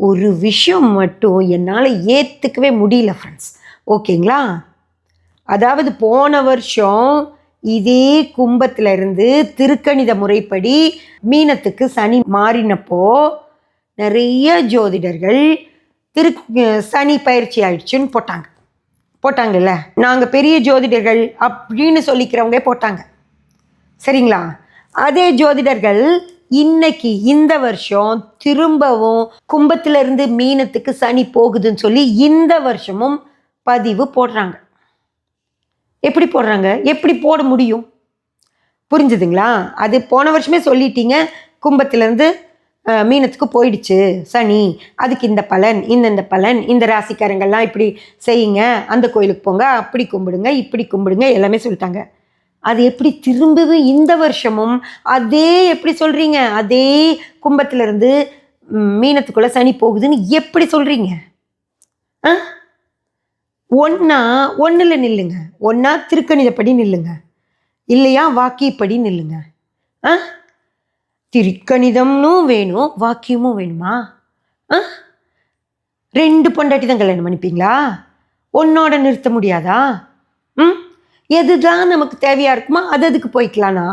ஒரு விஷயம் மட்டும் என்னால் ஏற்றுக்கவே முடியல ஃப்ரெண்ட்ஸ். ஓகேங்களா? அதாவது போன வருஷம் இதே கும்பத்தில் இருந்து திருக்கணித முறைப்படி மீனத்துக்கு சனி மாறினப்போ நிறைய ஜோதிடர்கள் சனி பயிற்சி ஆயிடுச்சுன்னு போட்டாங்கல்ல. நாங்கள் பெரிய ஜோதிடர்கள் அப்படின்னு சொல்லிக்கிறவங்க போட்டாங்க. சரிங்களா? அதே ஜோதிடர்கள் இன்னைக்கு இந்த வருஷம் திரும்பவும் கும்பத்திலிருந்து மீனத்துக்கு சனி போகுதுன்னு சொல்லி இந்த வருஷமும் பதிவு போடுறாங்க. எப்படி போடுறாங்க? எப்படி போட முடியும்? புரிஞ்சுதுங்களா? அது போன வருஷமே சொல்லிட்டீங்க, கும்பத்திலேருந்து மீனத்துக்கு போயிடுச்சு சனி, அதுக்கு இந்த பலன், இந்த பலன், இந்த ராசிக்காரங்கள்லாம் இப்படி செய்யுங்க, அந்த கோயிலுக்கு போங்க, அப்படி கும்பிடுங்க, இப்படி கும்பிடுங்க, எல்லாமே சொல்லிட்டாங்க. அது எப்படி திரும்பவும் இந்த வருஷமும் அதே எப்படி சொல்கிறீங்க? அதே கும்பத்திலேருந்து மீனத்துக்குள்ளே சனி போகுதுன்னு எப்படி சொல்கிறீங்க? ஒன்றில் நில்லுங்க. ஒன்றா திருக்கணிதப்படி நில்லுங்க, இல்லையா வாக்கியப்படி நில்லுங்க. திருக்கணிதம்னும் வேணும், வாக்கியமும் வேணுமா? 2 பொண்டாட்டி தான் கல்யாணம் பண்ணிப்பீங்களா? ஒன்னோட நிறுத்த முடியாதா? எதுதான் நமக்கு தேவையாக இருக்குமோ அதுக்கு போய்க்கலாண்ணா.